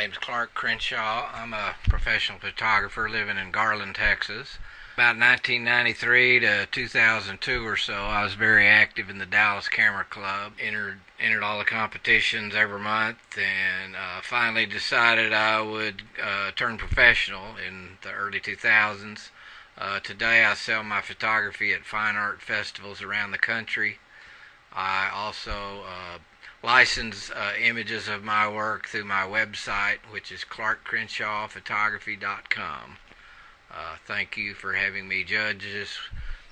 name's Clark Crenshaw. I'm a professional photographer living in Garland, Texas. About 1993 to 2002 or so, I was very active in the Dallas Camera Club. Entered all the competitions every month, and finally decided I would turn professional in the early 2000s. Today I sell my photography at fine art festivals around the country. I also license images of my work through my website, which is clarkcrenshawphotography.com. Thank you for having me judge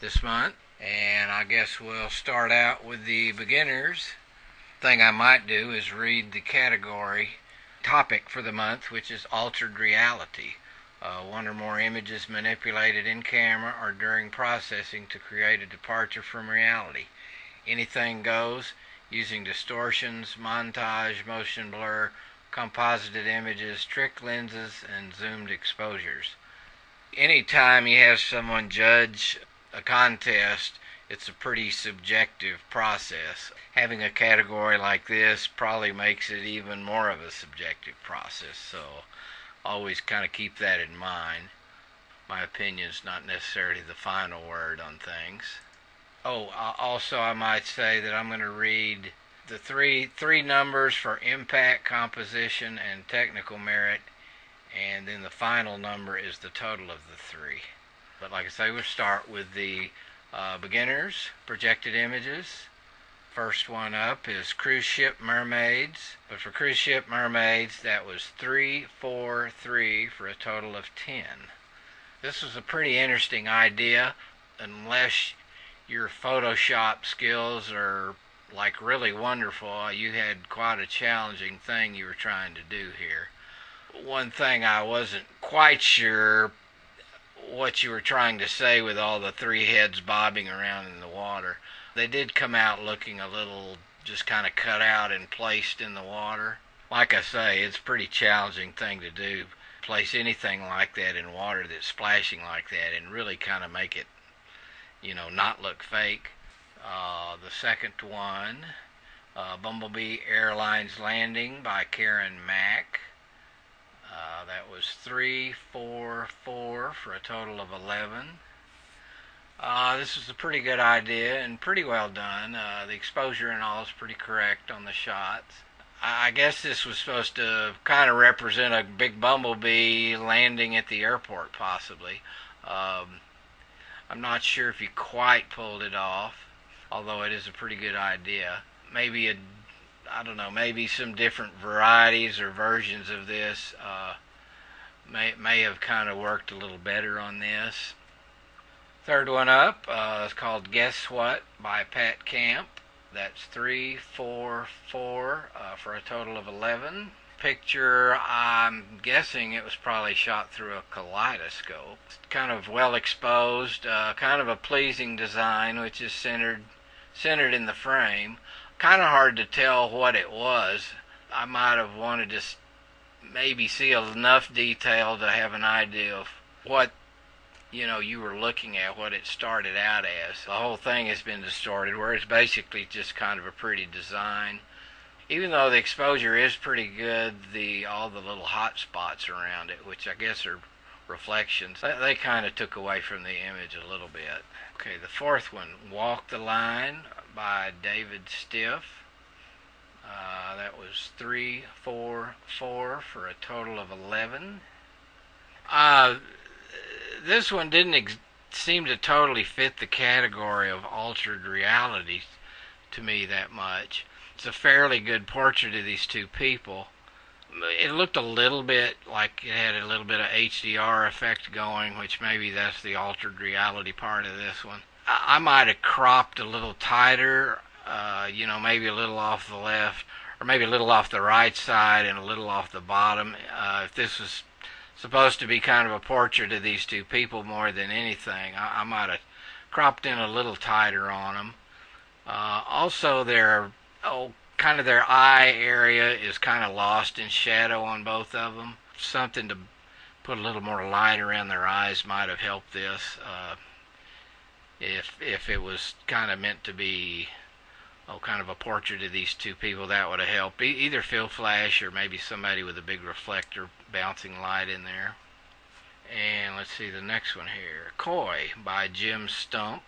this month, and I guess we'll start out with the beginners. Thing I might do is read the category topic for the month, which is altered reality. One or more images manipulated in camera or during processing to create a departure from reality. Anything goes, using distortions, montage, motion blur, composited images, trick lenses, and zoomed exposures. Anytime you have someone judge a contest, it's a pretty subjective process. Having a category like this probably makes it even more of a subjective process, so always kind of keep that in mind. My opinion's not necessarily the final word on things. Also I might say that I'm going to read the three numbers for impact, composition, and technical merit, and then the final number is the total of the three. But like I say, we'll start with the beginners, projected images. First one up is cruise ship mermaids. But for cruise ship mermaids, that was 343 for a total of 10. This was a pretty interesting idea, unless your Photoshop skills are like really wonderful. You had quite a challenging thing you were trying to do here. One thing I wasn't quite sure what you were trying to say with all the three heads bobbing around in the water. They did come out looking a little just kind of cut out and placed in the water. Like I say, it's a pretty challenging thing to do. Place anything like that in water that's splashing like that and really kind of make it, not look fake. The second one, Bumblebee Airlines Landing by Karen Mack. That was 344 for a total of 11. This was a pretty good idea and pretty well done. The exposure and all is pretty correct on the shots. I guess this was supposed to kind of represent a big bumblebee landing at the airport, possibly. I'm not sure if you quite pulled it off, although it is a pretty good idea. Maybe maybe some different varieties or versions of this may have kind of worked a little better on this. Third one up is called Guess What by Pat Camp. That's 344 for a total of 11. Picture, I'm guessing it was probably shot through a kaleidoscope. It's kind of well exposed, kind of a pleasing design, which is centered in the frame. Kind of hard to tell what it was. I might have wanted to maybe see enough detail to have an idea of what you were looking at, what it started out as. The whole thing has been distorted, where it's basically just kind of a pretty design. Even though the exposure is pretty good, all the little hot spots around it, which I guess are reflections, they kind of took away from the image a little bit. Okay, the fourth one, Walk the Line by David Stiff. That was 344 for a total of 11. This one didn't seem to totally fit the category of altered reality to me that much. It's a fairly good portrait of these two people. It looked a little bit like it had a little bit of HDR effect going, which maybe that's the altered reality part of this one. I might have cropped a little tighter, maybe a little off the left, or maybe a little off the right side and a little off the bottom. If this was supposed to be kind of a portrait of these two people more than anything, I might have cropped in a little tighter on them. Also, their eye area is kind of lost in shadow on both of them. Something to put a little more light around their eyes might have helped this. If it was kind of meant to be kind of a portrait of these two people. That would have helped. Either fill flash or maybe somebody with a big reflector bouncing light in there. And let's see the next one here. Koi by Jim Stump.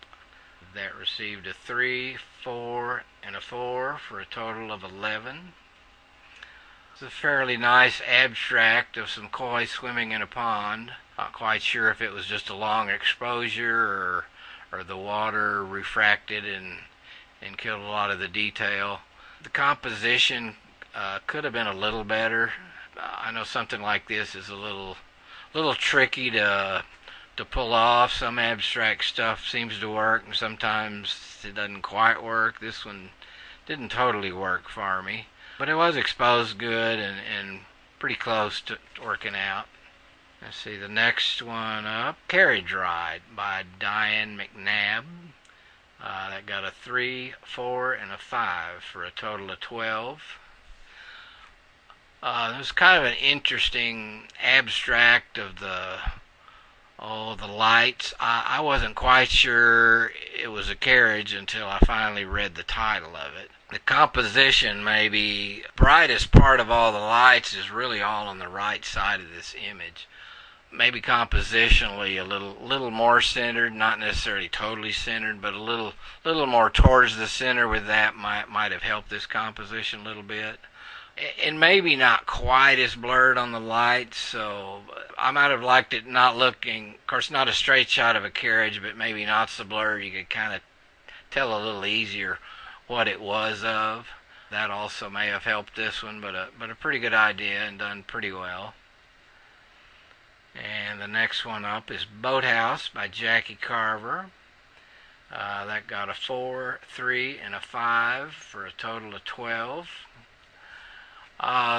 That received a 3, 4, and a 4 for a total of 11. It's a fairly nice abstract of some koi swimming in a pond. Not quite sure if it was just a long exposure or the water refracted and killed a lot of the detail. The composition could have been a little better. I know something like this is a little tricky to pull off. Some abstract stuff seems to work, and sometimes it doesn't quite work. This one didn't totally work for me, but it was exposed good and pretty close to working out. Let's see the next one up. Carriage Ride by Diane McNabb. That got a 3, 4, and a 5 for a total of 12. It was kind of an interesting abstract of the lights. I wasn't quite sure it was a carriage until I finally read the title of it. The composition, maybe brightest part of all the lights, is really all on the right side of this image. Maybe compositionally a little more centered, not necessarily totally centered, but a little more towards the center with that might have helped this composition a little bit. And maybe not quite as blurred on the lights, so I might have liked it not looking, of course not a straight shot of a carriage, but maybe not so blurred. You could kind of tell a little easier what it was of. That also may have helped this one, but a pretty good idea and done pretty well. And the next one up is Boathouse by Jackie Carver. That got a 4, 3, and a 5 for a total of 12.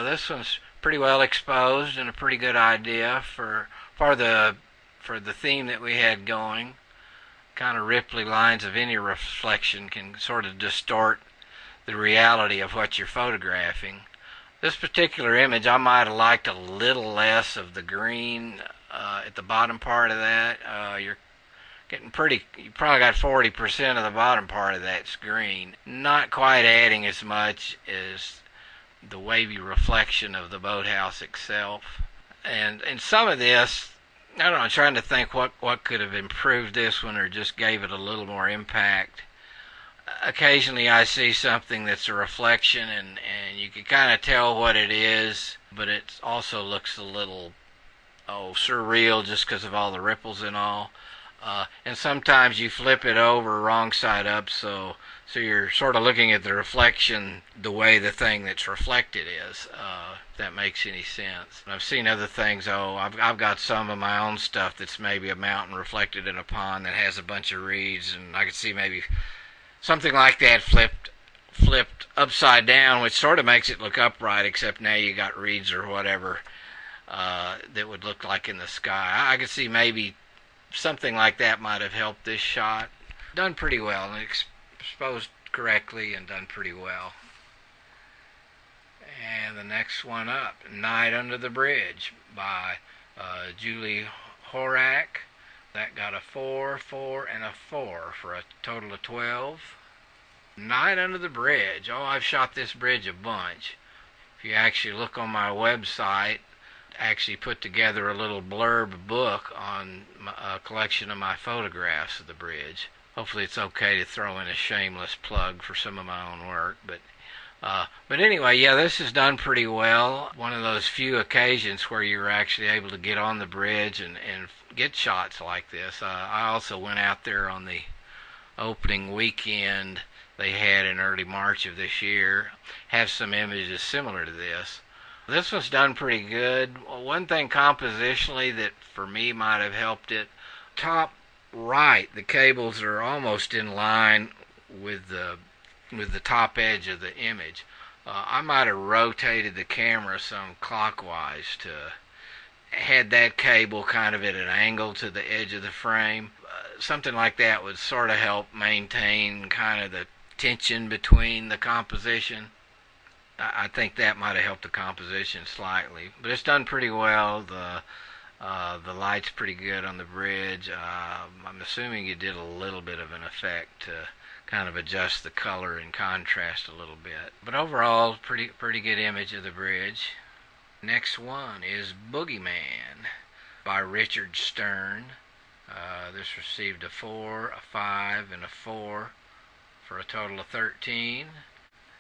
This one's pretty well exposed and a pretty good idea for the theme that we had going. Kind of ripply lines of any reflection can sort of distort the reality of what you're photographing. This particular image, I might have liked a little less of the green at the bottom part of that. You're getting you probably got 40% of the bottom part of that's green. Not quite adding as much as the wavy reflection of the boathouse itself. And some of this, I don't know, I'm trying to think what could have improved this one or just gave it a little more impact. Occasionally I see something that's a reflection and you can kind of tell what it is, but it also looks a little surreal just because of all the ripples and all. And sometimes you flip it over wrong side up, so you're sort of looking at the reflection the way the thing that's reflected is, if that makes any sense. I've seen other things, I've got some of my own stuff that's maybe a mountain reflected in a pond that has a bunch of reeds, and I could see maybe something like that flipped upside down, which sort of makes it look upright, except now you got reeds or whatever that would look like in the sky. I could see maybe something like that might have helped this shot. Done pretty well, and exposed correctly and done pretty well. And the next one up, Night Under the Bridge by Julie Horak. That got a 4, 4, and a 4 for a total of 12. Night Under the Bridge. I've shot this bridge a bunch. If you actually look on my website, I actually put together a little blurb book on a collection of my photographs of the bridge. Hopefully it's okay to throw in a shameless plug for some of my own work, but anyway, yeah, this is done pretty well. One of those few occasions where you're actually able to get on the bridge and get shots like this. I also went out there on the opening weekend they had in early March of this year. Have some images similar to this. This one's done pretty good. One thing compositionally that for me might have helped it, top right, the cables are almost in line with the top edge of the image. I might have rotated the camera some clockwise to had that cable kind of at an angle to the edge of the frame. Something like that would sort of help maintain kind of the tension between the composition. I think that might have helped the composition slightly, but it's done pretty well. The light's pretty good on the bridge. I'm assuming you did a little bit of an effect to kind of adjust the color and contrast a little bit. But overall, pretty good image of the bridge. Next one is Boogie Man by Richard Stern. This received a 4, a 5, and a 4 for a total of 13.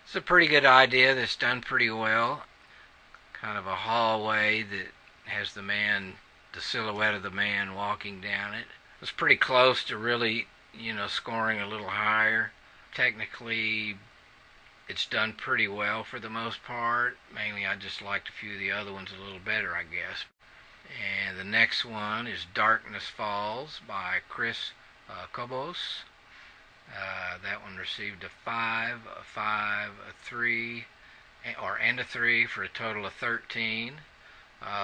It's a pretty good idea that's done pretty well. Kind of a hallway that has the silhouette of the man walking down it. It's pretty close to really, scoring a little higher. Technically, it's done pretty well for the most part. Mainly, I just liked a few of the other ones a little better, I guess. And the next one is Darkness Falls by Chris Cobos. That one received a 5, a 5, a 3, and a 3 for a total of 13.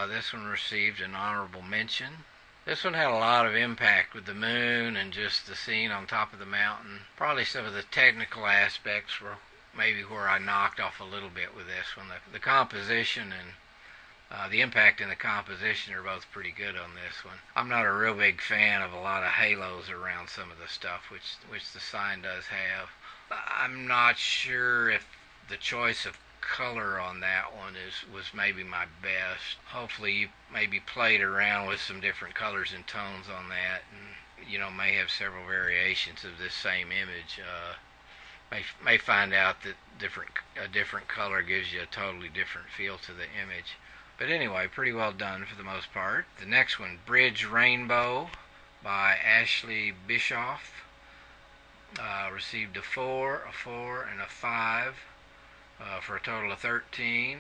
This one received an honorable mention. This one had a lot of impact with the moon and just the scene on top of the mountain. Probably some of the technical aspects were maybe where I knocked off a little bit with this one. The composition and the impact and the composition are both pretty good on this one. I'm not a real big fan of a lot of halos around some of the stuff, which the sign does have. I'm not sure if the choice of color on that one was maybe my best. Hopefully you maybe played around with some different colors and tones on that, and may have several variations of this same image. May find out that a different color gives you a totally different feel to the image. But anyway, pretty well done for the most part. The next one, Bridge Rainbow by Ashley Bischoff, received a 4, a 4, and a 5. For a total of 13,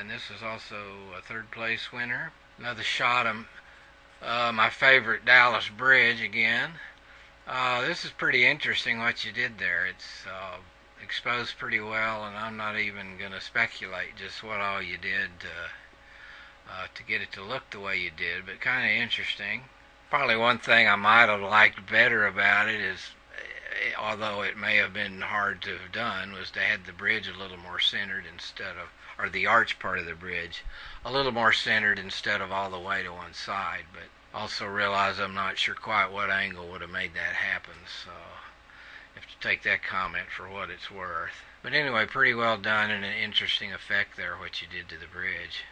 and this is also a third place winner. Another shot of my favorite Dallas Bridge again. This is pretty interesting what you did there. It's exposed pretty well, and I'm not even going to speculate just what all you did to get it to look the way you did, but kind of interesting. Probably one thing I might have liked better about it is, although it may have been hard to have done, was to have the bridge a little more centered or the arch part of the bridge a little more centered instead of all the way to one side. But also realize I'm not sure quite what angle would have made that happen, so you have to take that comment for what it's worth. But anyway, pretty well done and an interesting effect there, what you did to the bridge.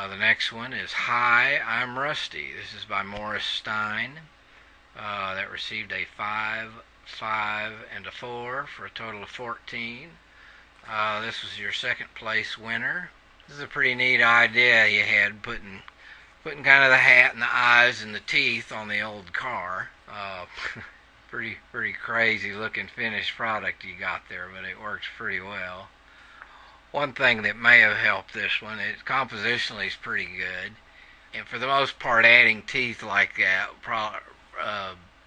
The next one is Hi, I'm Rusty. This is by Morris Stein. That received a 5, 5, and a 4 for a total of 14. This was your second place winner. This is a pretty neat idea you had, putting kind of the hat and the eyes and the teeth on the old car. Pretty crazy looking finished product you got there, but it works pretty well. One thing that may have helped this one, compositionally is pretty good, and for the most part, adding teeth like that,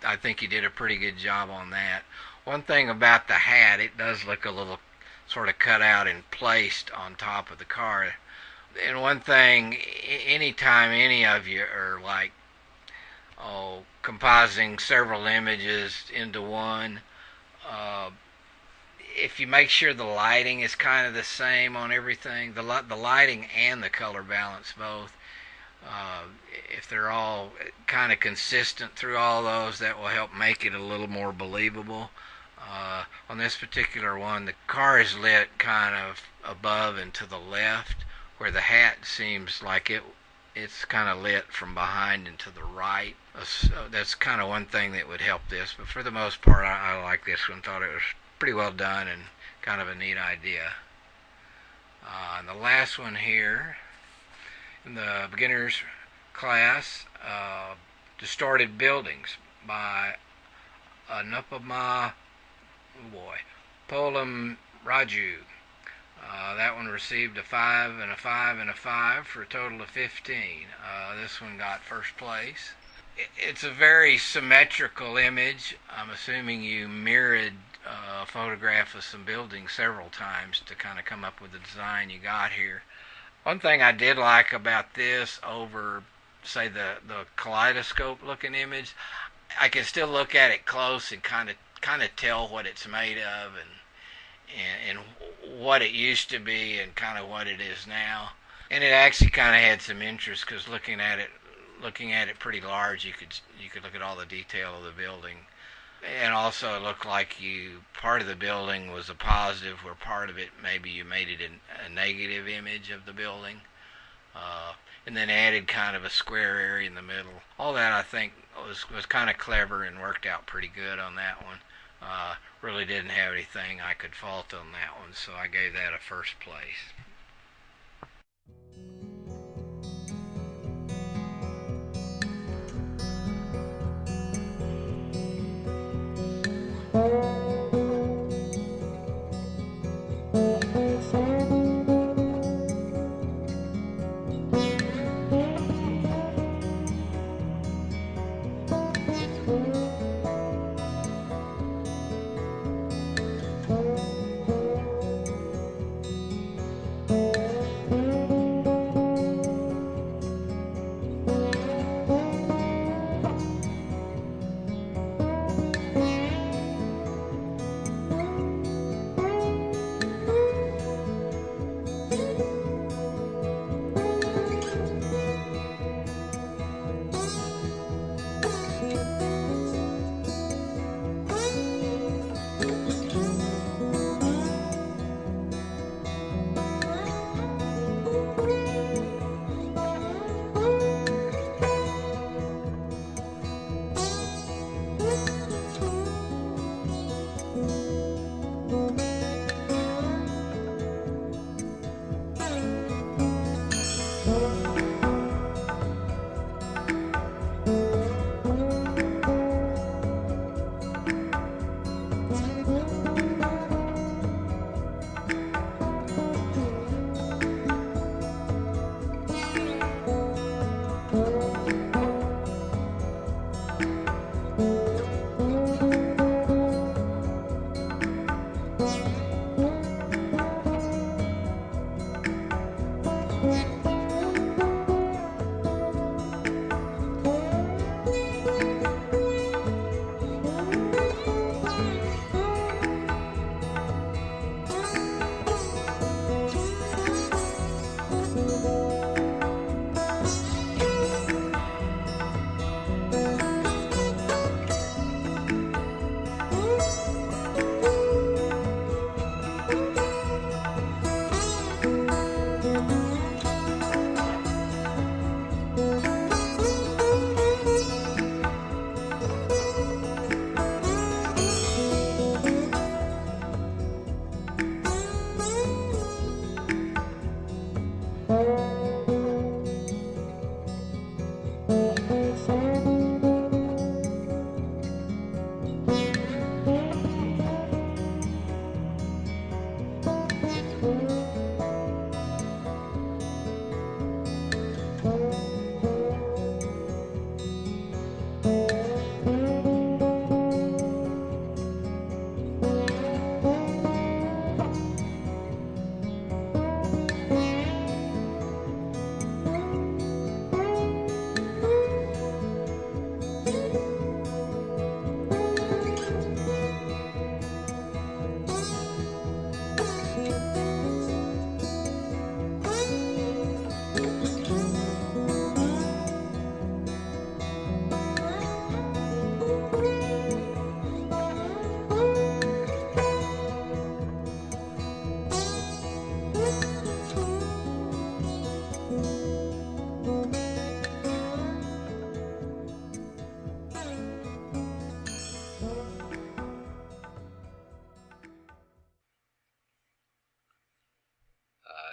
I think you did a pretty good job on that. One thing about the hat, it does look a little sort of cut out and placed on top of the car. And one thing, anytime any of you are like, compositing several images into one, if you make sure the lighting is kind of the same on everything, the lighting and the color balance both, if they're all kind of consistent through all those, that will help make it a little more believable. On this particular one, the car is lit kind of above and to the left, where the hat seems like it's kind of lit from behind and to the right. So that's kind of one thing that would help this, but for the most part, I like this one. Thought it was pretty well done and kind of a neat idea. And the last one here, in the beginners class, Distorted Buildings by Anupama Polam Raju. That one received a 5 and a 5 and a 5 for a total of 15. This one got first place. It's a very symmetrical image. I'm assuming you mirrored a photograph of some buildings several times to kind of come up with the design you got here. One thing I did like about this over, say, the kaleidoscope looking image, I can still look at it close and kind of tell what it's made of and what it used to be and kind of what it is now. And it actually kind of had some interest, because looking at it pretty large, you could look at all the detail of the building. And also it looked like part of the building was a positive, where part of it maybe you made it a negative image of the building. Uh, and then added kind of a square area in the middle. All that I think was kind of clever and worked out pretty good on that one. Really didn't have anything I could fault on that one, so I gave that a first place.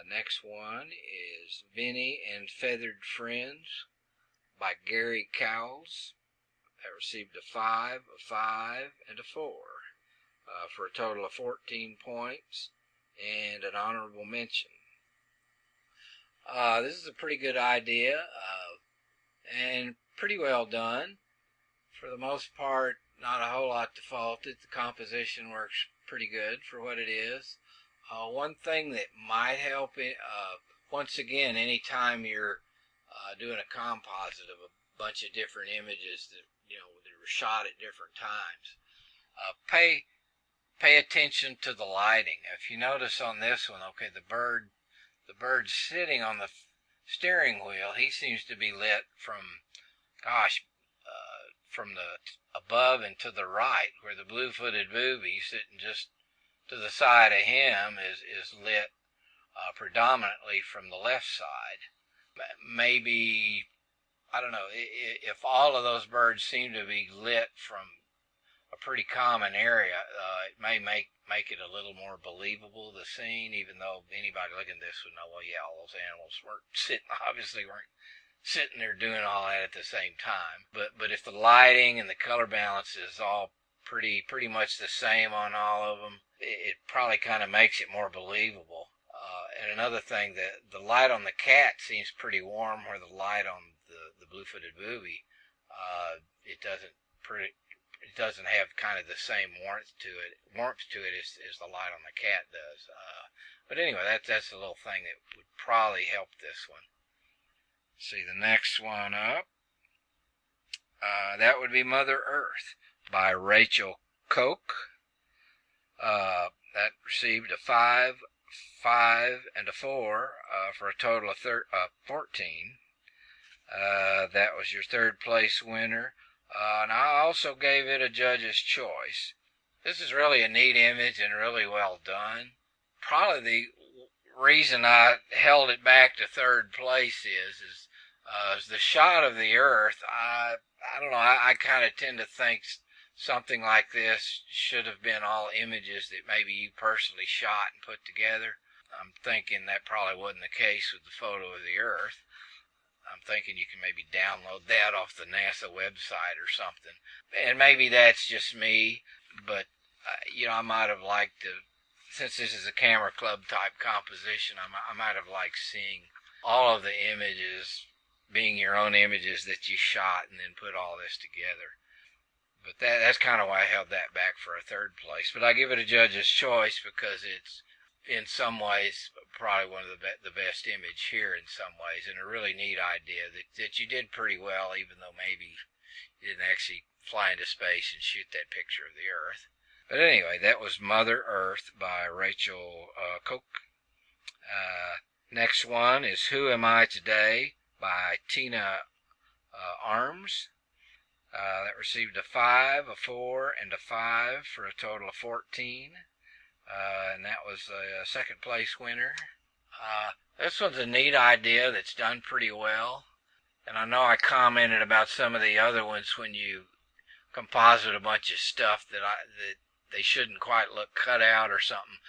Next one is Vinnie and Feathered Friends by Gary Cowles. That received a 5, a 5, and a 4, for a total of 14 points and an honorable mention. This is a pretty good idea, and pretty well done. For the most part, not a whole lot to fault it. The composition works pretty good for what it is. One thing that might help it, once again, anytime you're doing a composite of a bunch of different images that were shot at different times, pay attention to the lighting. If you notice on this one, okay, the bird's sitting on the steering wheel. He seems to be lit from, gosh, from the above and to the right, where the blue-footed booby sitting just to the side of him is lit predominantly from the left side. Maybe, I don't know, if all of those birds seem to be lit from a pretty common area, it may make it a little more believable, the scene, even though anybody looking at this would know, well, yeah, all those animals obviously weren't sitting there doing all that at the same time. But if the lighting and the color balance is all pretty much the same on all of them, it probably kind of makes it more believable. And another thing, the light on the cat seems pretty warm, where the light on the blue-footed booby, it doesn't have kind of the same warmth to it as the light on the cat does. But anyway, that's a little thing that would probably help this one. See the next one up. That would be Mother Earth by Rachel Koch. That received a 5, 5, and a 4 for a total of 14. That was your third place winner. And I also gave it a judge's choice. This is really a neat image and really well done. Probably the reason I held it back to third place is the shot of the Earth. I don't know, I kind of tend to think something like this should have been all images that maybe you personally shot and put together. I'm thinking that probably wasn't the case with the photo of the Earth. I'm thinking you can maybe download that off the NASA website or something. And maybe that's just me, but, I might have liked to, since this is a camera club type composition, I might have liked seeing all of the images being your own images that you shot and then put all this together. But that's kind of why I held that back for a third place. But I give it a judge's choice because it's, in some ways, probably one of the best image here in some ways, and a really neat idea that you did pretty well, even though maybe you didn't actually fly into space and shoot that picture of the Earth. But anyway, that was Mother Earth by Rachel Koch. Next one is Who Am I Today by Tina Arms. That received a 5, a 4, and a 5 for a total of 14. And that was a second place winner. This one's a neat idea that's done pretty well. And I know I commented about some of the other ones when you composite a bunch of stuff that they shouldn't quite look cut out or something.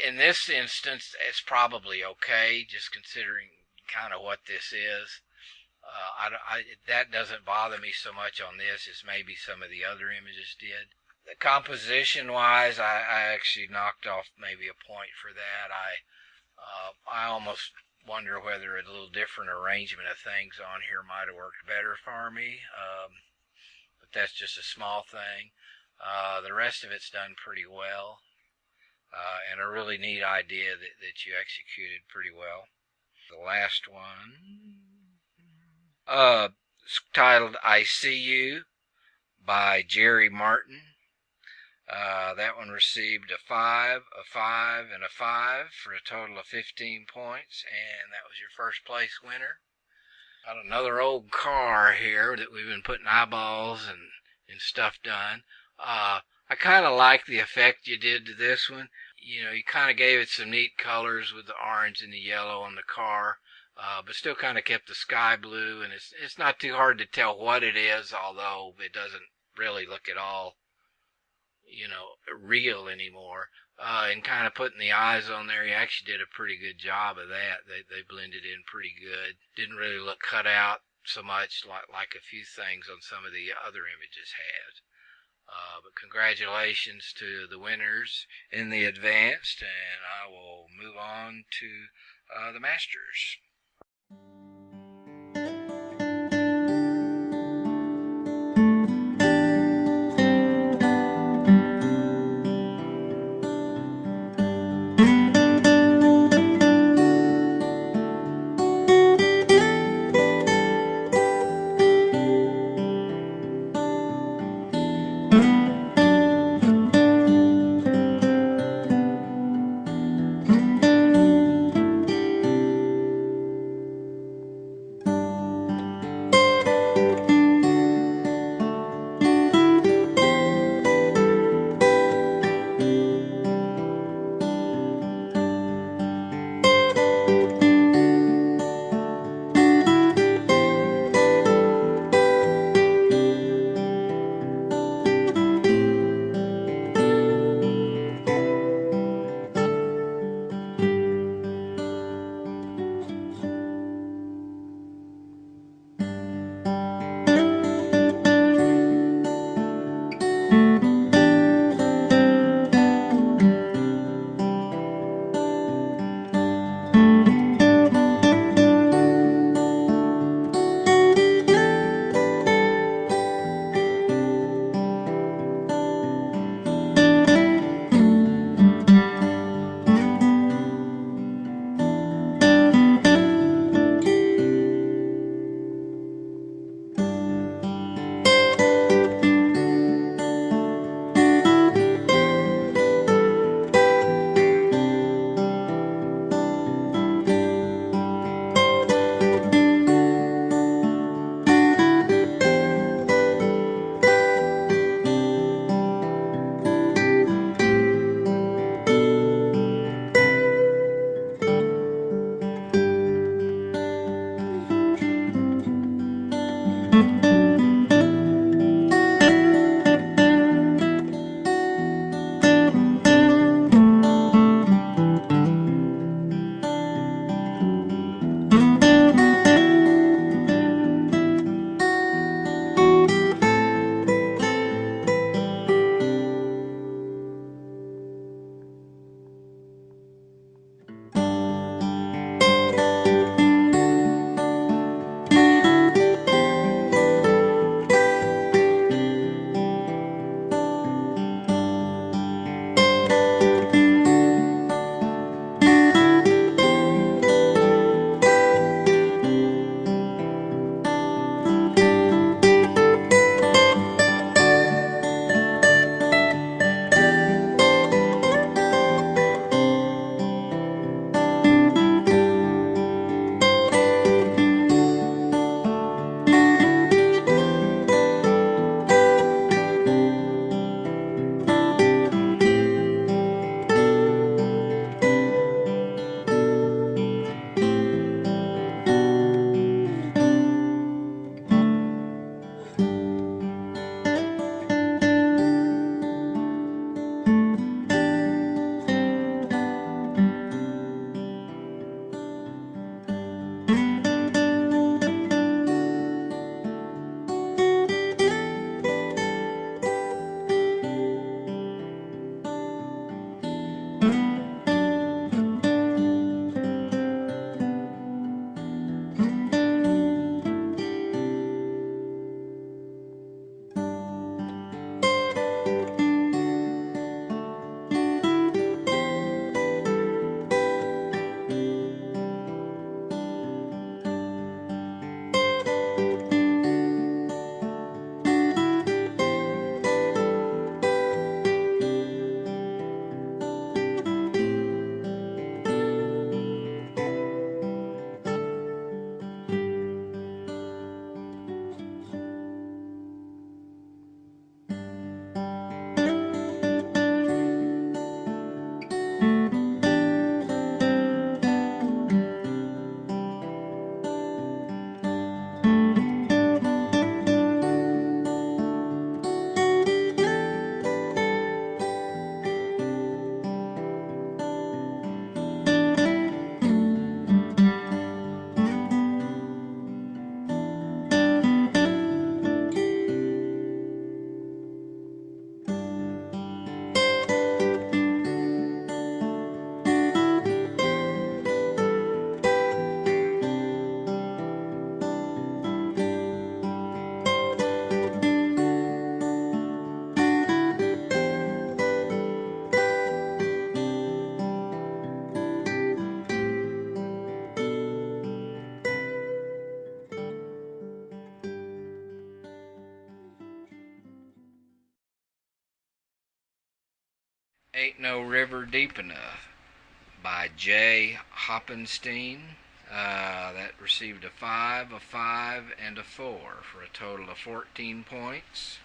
In this instance, it's probably okay, just considering kind of what this is. That doesn't bother me so much on this as maybe some of the other images did. The composition-wise, I actually knocked off maybe a point for that. I almost wonder whether a little different arrangement of things on here might have worked better for me. But that's just a small thing. The rest of it's done pretty well. And a really neat idea that you executed pretty well. The last one, it's titled I See You by Jerry Martin. That one received a 5, a 5, and a 5 for a total of 15 points, and that was your first place winner. Got another old car here that we've been putting eyeballs and stuff done. I kind of like the effect you did to this one. You kind of gave it some neat colors with the orange and the yellow on the car, but still kind of kept the sky blue, and it's not too hard to tell what it is, although it doesn't really look at all, real anymore. And kind of putting the eyes on there, you actually did a pretty good job of that. They blended in pretty good. Didn't really look cut out so much like a few things on some of the other images had. But congratulations to the winners in the advanced, and I will move on to the masters. Ain't No River Deep Enough by Jay Hoppenstein. That received a 5, a 5, and a 4 for a total of 14 points.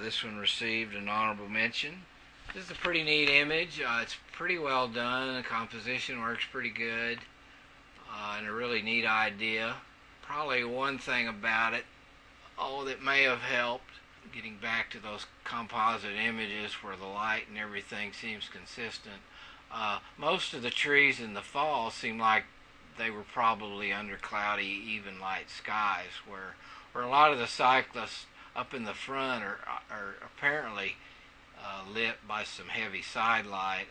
This one received an honorable mention. This is a pretty neat image. It's pretty well done. The composition works pretty good. And a really neat idea. Probably one thing about it, that may have helped, getting back to those composite images where the light and everything seems consistent. Most of the trees in the fall seem like they were probably under cloudy, even light skies, where a lot of the cyclists up in the front are apparently lit by some heavy side light,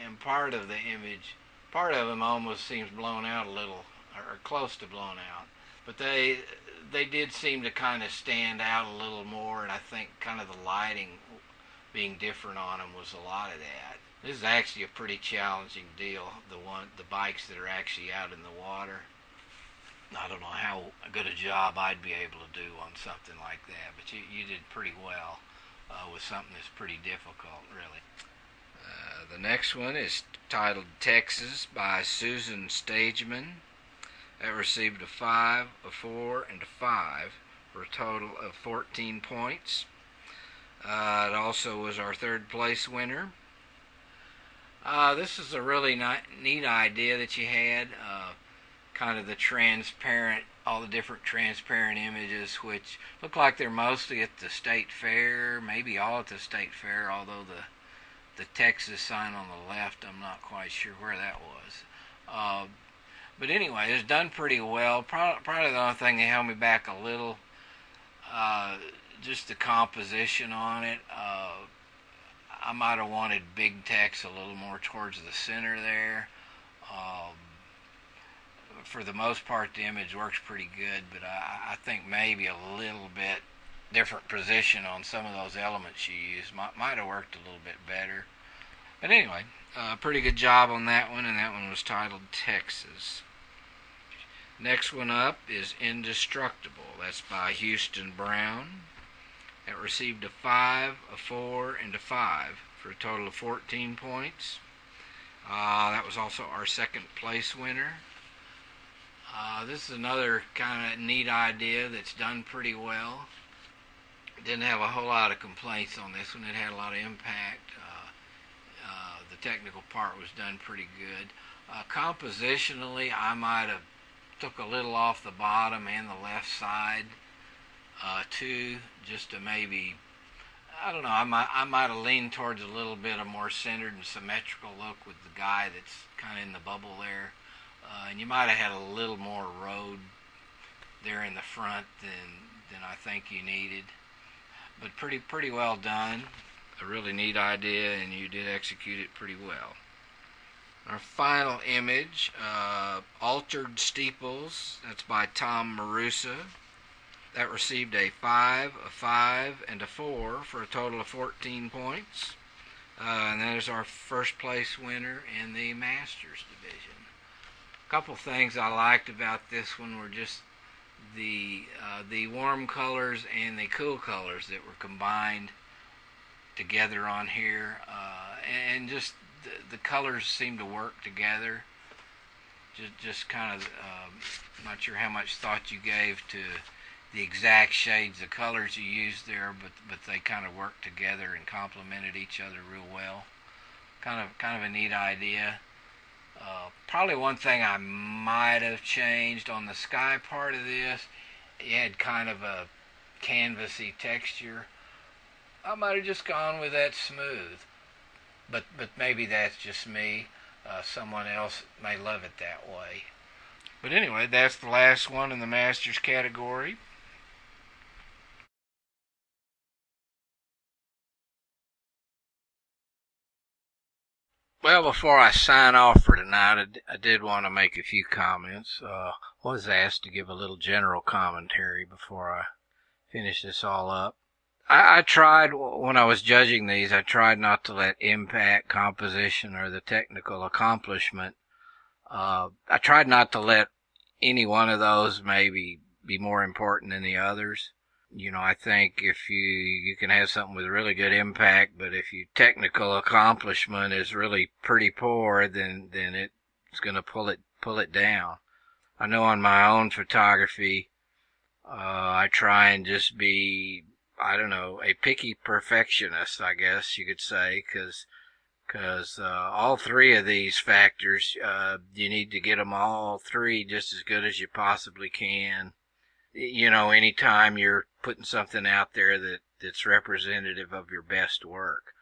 and part of the image, part of them almost seems blown out a little, or close to blown out. But they did seem to kind of stand out a little more, and I think kind of the lighting being different on them was a lot of that. This is actually a pretty challenging deal, the bikes that are actually out in the water. I don't know how good a job I'd be able to do on something like that, but you did pretty well with something that's pretty difficult, really. The next one is titled Texas by Susan Stageman. That received a 5, a 4, and a 5 for a total of 14 points. It also was our third place winner. This is a really neat idea that you had. Kind of the transparent, all the different transparent images, which look like they're mostly at the state fair, maybe all at the state fair, although the Texas sign on the left, I'm not quite sure where that was. But anyway, it's done pretty well. Probably the only thing that held me back a little, just the composition on it. I might have wanted big text a little more towards the center there. For the most part, the image works pretty good, but I think maybe a little bit different position on some of those elements you used might have worked a little bit better. But anyway, pretty good job on that one, and that one was titled Texas. Next one up is Indestructible. That's by Houston Brown. It received a 5, a 4, and a 5 for a total of 14 points. That was also our second place winner. This is another kind of neat idea that's done pretty well. Didn't have a whole lot of complaints on this one. It had a lot of impact. The technical part was done pretty good. Compositionally, I might have took a little off the bottom and the left side too, just to maybe, I don't know, I might have leaned towards a little bit of more centered and symmetrical look with the guy that's kind of in the bubble there. And you might have had a little more road there in the front than I think you needed. But pretty well done. A really neat idea, and you did execute it pretty well. Our final image, Altered Steeples. That's by Tom Marusa. That received a 5, a 5, and a 4 for a total of 14 points. And that is our first place winner in the Masters division. A couple things I liked about this one were just the warm colors and the cool colors that were combined together on here, and just the colors seem to work together. Just kind of not sure how much thought you gave to the exact shades of colors you used there, but they kind of worked together and complemented each other real well. Kind of a neat idea. Probably one thing I might have changed on the sky part of this, it had kind of a canvasy texture. I might have just gone with that smooth, but maybe that's just me. Someone else may love it that way. But anyway, that's the last one in the Masters category. Well, before I sign off for tonight, I did want to make a few comments. Was asked to give a little general commentary before I finish this all up. I tried, when I was judging these, I tried not to let impact, composition, or the technical accomplishment, I tried not to let any one of those maybe be more important than the others. I think if you can have something with really good impact, but if your technical accomplishment is really pretty poor, then it's going to pull it down. I know on my own photography, I try and just be, I don't know, a picky perfectionist, I guess you could say, because all three of these factors, you need to get them all three just as good as you possibly can. Anytime you're putting something out there that's representative of your best work,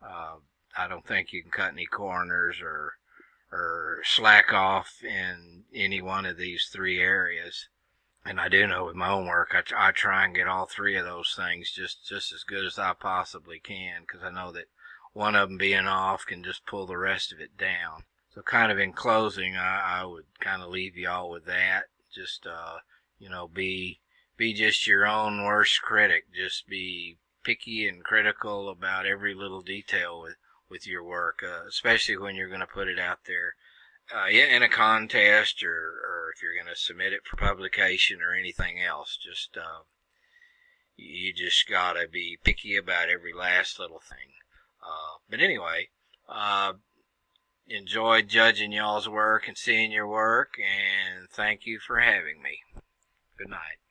uh, I don't think you can cut any corners or slack off in any one of these three areas. And I do know with my own work, I try and get all three of those things just as good as I possibly can, because I know that one of them being off can just pull the rest of it down. So kind of in closing, I would kind of leave y'all with that. Just, be just your own worst critic. Just be picky and critical about every little detail with your work, especially when you're going to put it out there. In a contest, or if you're going to submit it for publication or anything else. You just gotta be picky about every last little thing. But anyway, enjoyed judging y'all's work and seeing your work, and thank you for having me. Good night.